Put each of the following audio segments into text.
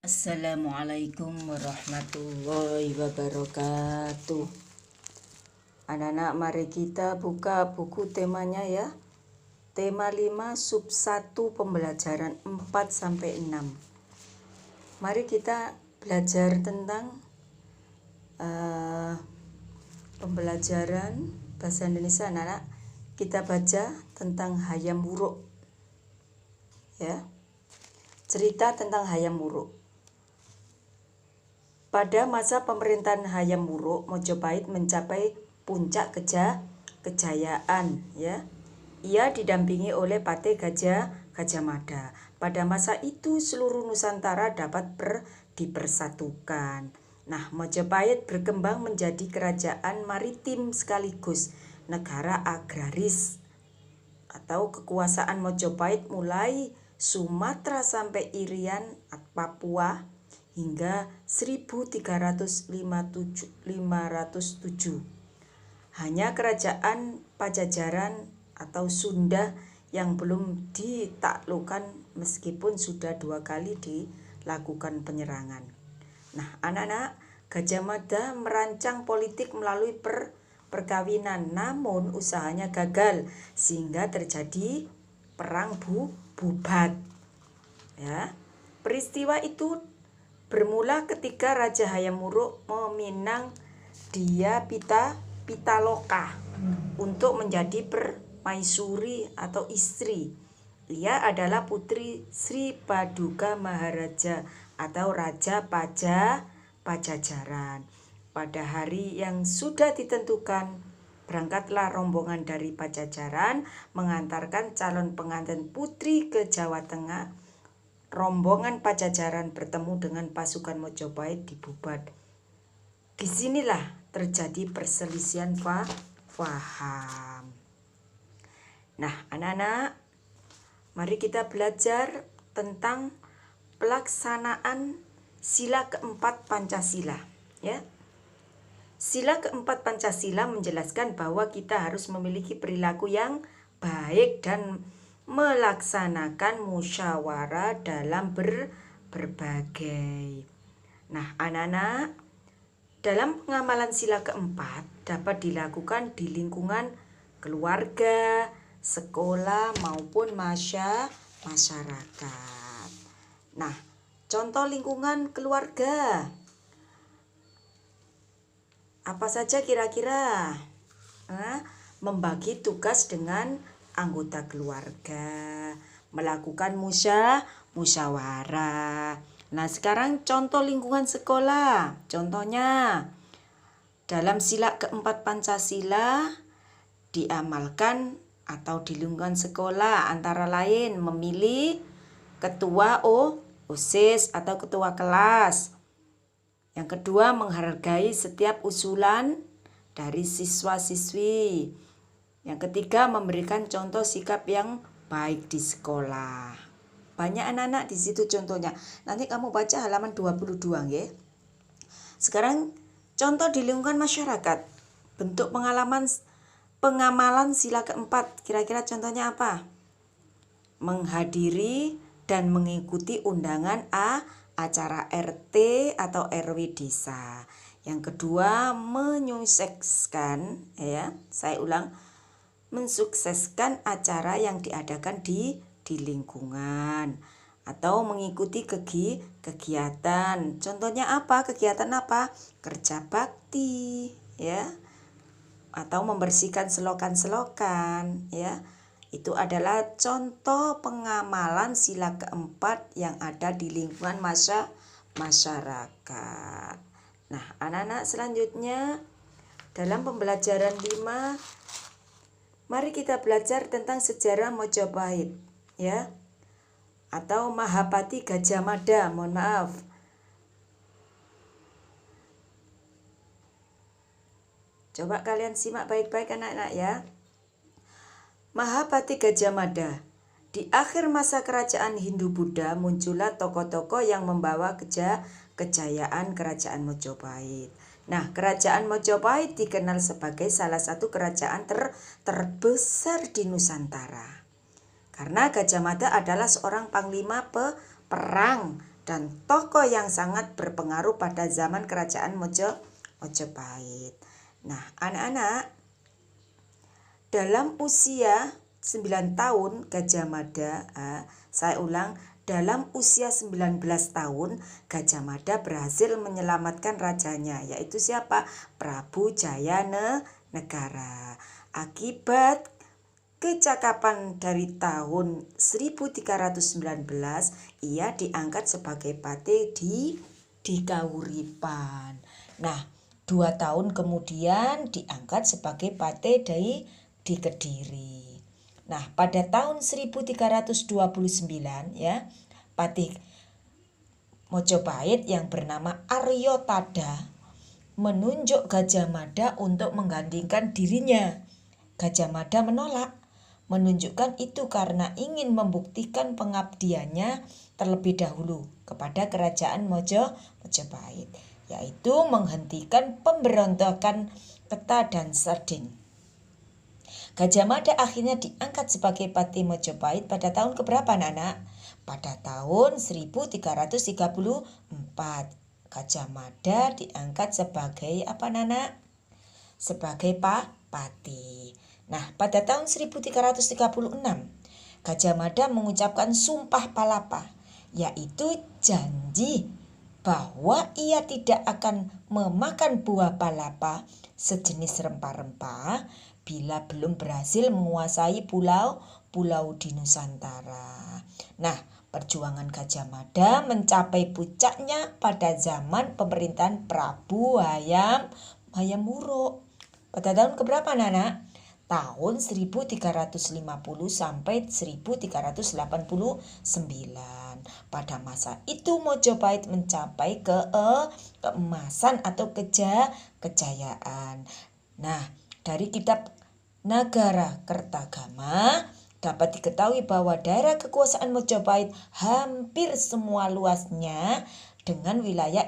Assalamualaikum warahmatullahi wabarakatuh. Anak-anak, mari kita buka buku temanya ya. Tema 5 sub 1 pembelajaran 4-6. Mari kita belajar tentang pembelajaran bahasa Indonesia. Anak-anak, kita baca tentang Hayam Wuruk ya. Cerita tentang Hayam Wuruk. Pada masa pemerintahan Hayam Wuruk, Mojopahit mencapai puncak kejayaan ya. Ia didampingi oleh Patih Gajah Mada. Pada masa itu seluruh Nusantara dapat dipersatukan. Nah, Mojopahit berkembang menjadi kerajaan maritim sekaligus negara agraris atau kekuasaan Mojopahit mulai Sumatera sampai Irian, Papua hingga 1307. Hanya kerajaan Pajajaran atau Sunda yang belum ditaklukkan meskipun sudah 2 kali dilakukan penyerangan. Nah, anak-anak, Gajah Mada merancang politik melalui perkawinan, namun usahanya gagal sehingga terjadi perang Bubat. Ya. Peristiwa itu bermula ketika Raja Hayam Wuruk meminang Dia Pitaloka untuk menjadi permaisuri atau istri. Ia adalah putri Sri Paduka Maharaja atau Raja Pajajaran. Pada hari yang sudah ditentukan, berangkatlah rombongan dari Pajajaran mengantarkan calon pengantin putri ke Jawa Tengah. Rombongan Pajajaran bertemu dengan pasukan Mojopahit di Bubat. Disinilah terjadi perselisihan faham. Nah, anak-anak, mari kita belajar tentang pelaksanaan sila keempat Pancasila ya. Sila keempat Pancasila menjelaskan bahwa kita harus memiliki perilaku yang baik dan melaksanakan musyawarah dalam berbagai. Nah, anak-anak, dalam pengamalan sila keempat dapat dilakukan di lingkungan keluarga, sekolah maupun masyarakat. Nah, contoh lingkungan keluarga. Apa saja kira-kira? Membagi tugas dengan anggota keluarga, melakukan musyawarah. Nah, sekarang contoh lingkungan sekolah. Contohnya, dalam sila keempat Pancasila diamalkan atau di lingkungan sekolah antara lain memilih ketua OSIS atau ketua kelas. Yang kedua, menghargai setiap usulan dari siswa-siswi. Yang ketiga, memberikan contoh sikap yang baik di sekolah. Banyak anak-anak di situ contohnya. Nanti kamu baca halaman 22 ya. Sekarang contoh di lingkungan masyarakat. Bentuk pengamalan sila keempat. Kira-kira contohnya apa? Menghadiri dan mengikuti undangan acara RT atau RW desa. Yang kedua, menyukseskan ya. Saya ulang, mensukseskan acara yang diadakan di lingkungan atau mengikuti kegiatan. Contohnya apa? Kegiatan apa? Kerja bakti ya. Atau membersihkan selokan-selokan ya. Itu adalah contoh pengamalan sila keempat yang ada di lingkungan masyarakat. Nah, anak-anak, selanjutnya dalam pembelajaran 5, mari kita belajar tentang sejarah Mojopahit ya. Atau Mahapati Gajah Mada, mohon maaf. Coba kalian simak baik-baik anak-anak ya. Mahapati Gajah Mada. Di akhir masa kerajaan Hindu-Buddha muncullah tokoh-tokoh yang membawa kejayaan kerajaan Mojopahit. Nah, kerajaan Mojopahit dikenal sebagai salah satu kerajaan terbesar di Nusantara. Karena Gajah Mada adalah seorang panglima perang dan tokoh yang sangat berpengaruh pada zaman kerajaan Mojopahit. Nah, anak-anak, dalam usia 9 tahun Gajah Mada, saya ulang, dalam usia 19 tahun Gajah Mada berhasil menyelamatkan rajanya, yaitu siapa? Prabu Jayanegara. Akibat kecakapan dari tahun 1319, ia diangkat sebagai patih di Kahuripan. Nah, 2 tahun kemudian diangkat sebagai patih di Kediri. Nah, pada tahun 1329 ya, patih Mojopahit yang bernama Aryo Tada menunjuk Gajah Mada untuk menggantikan dirinya. Gajah Mada menolak, menunjukkan itu karena ingin membuktikan pengabdiannya terlebih dahulu kepada kerajaan Mojopahit, yaitu menghentikan pemberontakan Keta dan Serding. Gajah Mada akhirnya diangkat sebagai patih Mojopahit pada tahun keberapa, anak? Pada tahun 1334. Gajah Mada diangkat sebagai apa, Nana? Sebagai patih. Nah, pada tahun 1336, Gajah Mada mengucapkan Sumpah Palapa, yaitu janji bahwa ia tidak akan memakan buah palapa sejenis rempah-rempah bila belum berhasil menguasai pulau-pulau di Nusantara. Nah, perjuangan Gajah Mada mencapai puncaknya pada zaman pemerintahan Prabu Hayam Wuruk. Pada tahun keberapa, Nana? Tahun 1350 sampai 1389. Pada masa itu Mojopahit mencapai keemasan atau kejayaan. Nah, dari kitab Nagara Kertagama dapat diketahui bahwa daerah kekuasaan Mojopahit hampir semua luasnya dengan wilayah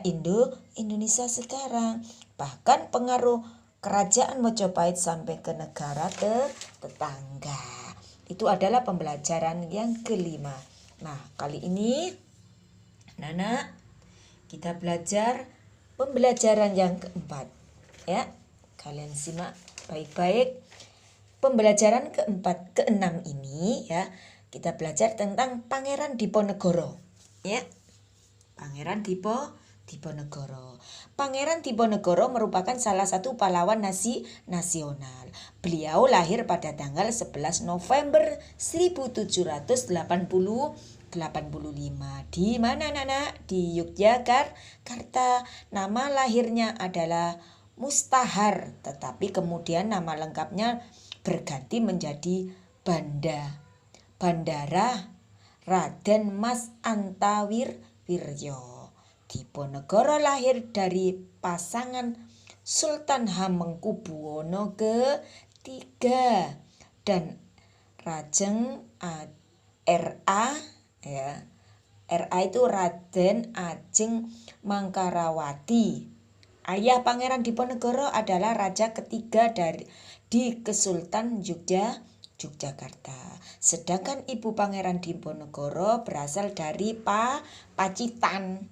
Indonesia sekarang. Bahkan pengaruh kerajaan Mojopahit sampai ke negara tetangga. Itu adalah pembelajaran yang kelima. Nah, kali ini Nana, kita belajar pembelajaran yang keempat. Ya, kalian simak baik-baik. Pembelajaran keenam ini ya, kita belajar tentang Pangeran Diponegoro. Ya, Pangeran Diponegoro. Pangeran Diponegoro merupakan salah satu pahlawan nasional. Beliau lahir pada tanggal 11 November 1785. Di mana, Nana? Di Yogyakarta. Nama lahirnya adalah Mustahar, tetapi kemudian nama lengkapnya berganti menjadi Bandara Raden Mas Antawiryo. Diponegoro lahir dari pasangan Sultan Hamengkubuwono III dan Rajeng R.A. ya. R.A. itu Raden Ajeng Mangkarawati. Ayah Pangeran Diponegoro adalah raja ketiga di Kesultanan Yogyakarta. Sedangkan ibu Pangeran Diponegoro berasal dari Pacitan.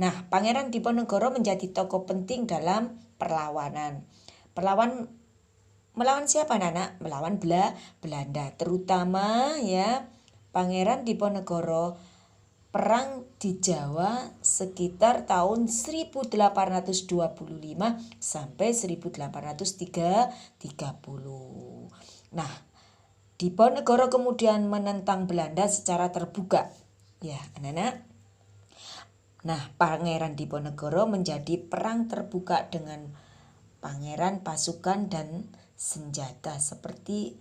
Nah, Pangeran Diponegoro menjadi tokoh penting dalam perlawanan. Melawan siapa, Nana? Melawan Belanda, terutama ya Pangeran Diponegoro perang di Jawa sekitar tahun 1825 sampai 1830. Nah, Diponegoro kemudian menentang Belanda secara terbuka. Ya, anak-anak. Nah, Pangeran Diponegoro menjadi perang terbuka dengan pangeran, pasukan, dan senjata, seperti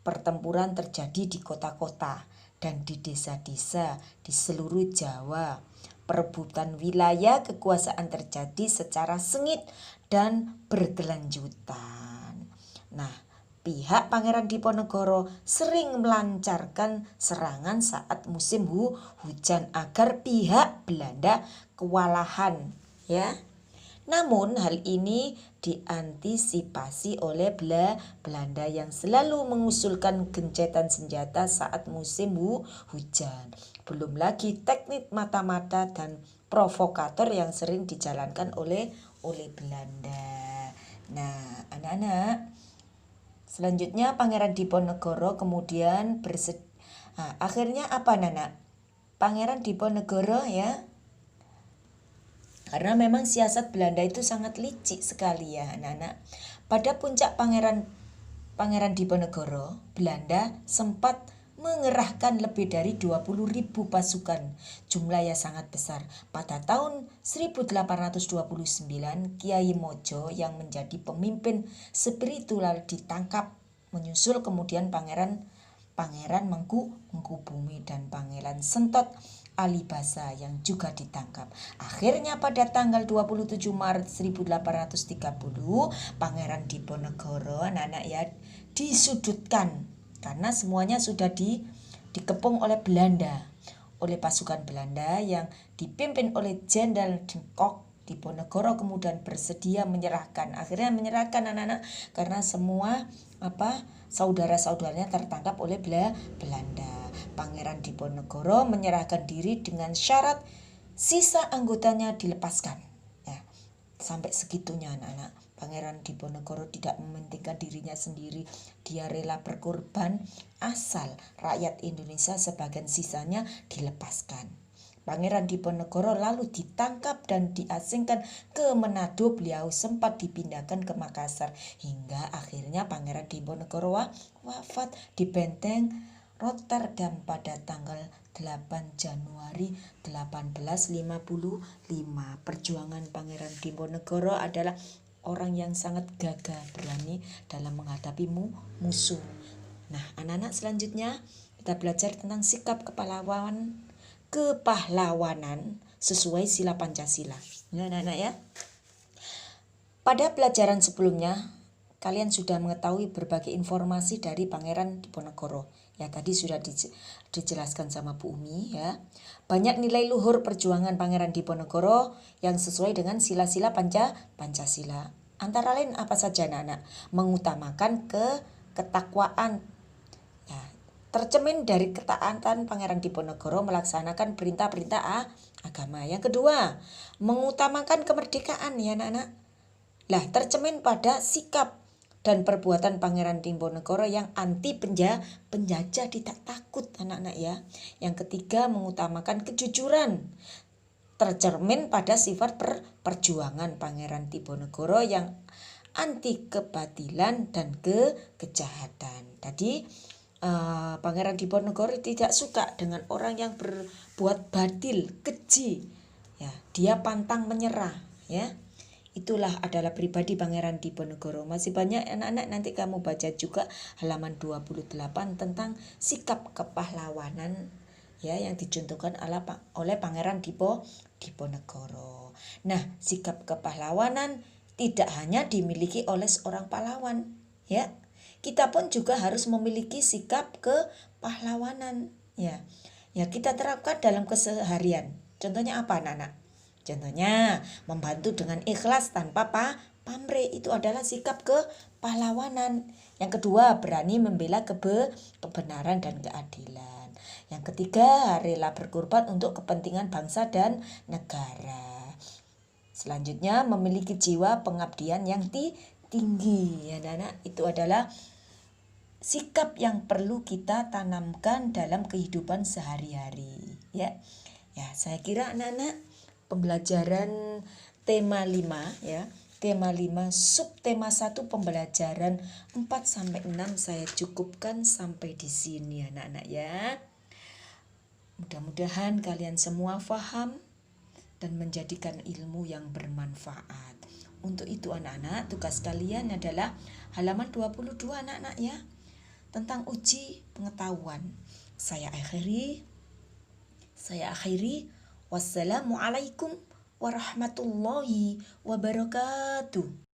pertempuran terjadi di kota-kota dan di desa-desa di seluruh Jawa. Perebutan wilayah kekuasaan terjadi secara sengit dan berkelanjutan. Nah, pihak Pangeran Diponegoro sering melancarkan serangan saat musim hujan agar pihak Belanda kewalahan, ya. Namun hal ini diantisipasi oleh Belanda yang selalu mengusulkan gencatan senjata saat musim hujan. Belum lagi teknik mata-mata dan provokator yang sering dijalankan oleh Belanda. Nah, anak-anak, selanjutnya Pangeran Diponegoro kemudian akhirnya apa, Nana? Pangeran Diponegoro, ya, karena memang siasat Belanda itu sangat licik sekali, ya anak-anak. Pada puncak Pangeran Diponegoro, Belanda sempat mengerahkan lebih dari 20.000 pasukan, jumlah yang sangat besar. Pada tahun 1829, Kiai Mojo yang menjadi pemimpin spiritual ditangkap, menyusul kemudian Pangeran Mangkubumi dan Pangeran Sentot Alibasa yang juga ditangkap. Akhirnya pada tanggal 27 Maret 1830, Pangeran Diponegoro, anak-anak, ya, disudutkan karena semuanya sudah dikepung oleh Belanda, oleh pasukan Belanda yang dipimpin oleh Jenderal de Kock. Diponegoro kemudian bersedia akhirnya menyerahkan anak-anak karena semua saudara-saudaranya tertangkap oleh Belanda. Pangeran Diponegoro menyerahkan diri dengan syarat sisa anggotanya dilepaskan. Ya, sampai segitunya anak-anak. Pangeran Diponegoro tidak mementingkan dirinya sendiri. Dia rela berkorban asal rakyat Indonesia sebagian sisanya dilepaskan. Pangeran Diponegoro lalu ditangkap dan diasingkan ke Manado. Beliau sempat dipindahkan ke Makassar hingga akhirnya Pangeran Diponegoro wafat di Benteng Rotterdam pada tanggal 8 Januari 1855. Perjuangan Pangeran Diponegoro adalah orang yang sangat gagah berani dalam menghadapi musuh. Nah, anak-anak, selanjutnya kita belajar tentang sikap kepahlawanan sesuai sila Pancasila. Nah, anak-anak, ya. Pada pelajaran sebelumnya kalian sudah mengetahui berbagai informasi dari Pangeran Diponegoro. Ya, tadi sudah dijelaskan sama Bu Umi, ya. Banyak nilai luhur perjuangan Pangeran Diponegoro yang sesuai dengan sila-sila Pancasila. Antara lain apa saja, anak-anak? Mengutamakan ketakwaan. Ya, tercermin dari ketaatan Pangeran Diponegoro melaksanakan perintah-perintah agama. Yang kedua, mengutamakan kemerdekaan, ya anak-anak. Lah, tercermin pada sikap dan perbuatan Pangeran Diponegoro yang anti penjajah, tidak takut, anak-anak, ya. Yang ketiga, mengutamakan kejujuran. Tercermin pada sifat perjuangan Pangeran Diponegoro yang anti kebatilan dan kejahatan. Tadi Pangeran Diponegoro tidak suka dengan orang yang berbuat badil, keji. Ya, dia pantang menyerah, ya. Itulah adalah pribadi Pangeran Diponegoro. Masih banyak anak-anak, nanti kamu baca juga halaman 28 tentang sikap kepahlawanan, ya, yang dicontohkan oleh Pangeran Diponegoro. Nah, sikap kepahlawanan tidak hanya dimiliki oleh seorang pahlawan, ya. Kita pun juga harus memiliki sikap kepahlawanan, ya. Ya, kita terapkan dalam keseharian. Contohnya apa, anak-anak? Contohnya membantu dengan ikhlas tanpa pamrih, itu adalah sikap kepahlawanan. Yang kedua, berani membela kebenaran dan keadilan. Yang ketiga, rela berkorban untuk kepentingan bangsa dan negara. Selanjutnya, memiliki jiwa pengabdian yang tinggi, ya anak-anak. Itu adalah sikap yang perlu kita tanamkan dalam kehidupan sehari-hari, ya. Ya, saya kira anak-anak pembelajaran tema 5, ya. Tema 5 subtema 1 pembelajaran 4 sampai 6 saya cukupkan sampai di sini, anak-anak, ya. Mudah-mudahan kalian semua paham dan menjadikan ilmu yang bermanfaat. Untuk itu anak-anak, tugas kalian adalah halaman 22, anak-anak, ya, tentang uji pengetahuan. Saya akhiri. Wassalamualaikum warahmatullahi wabarakatuh.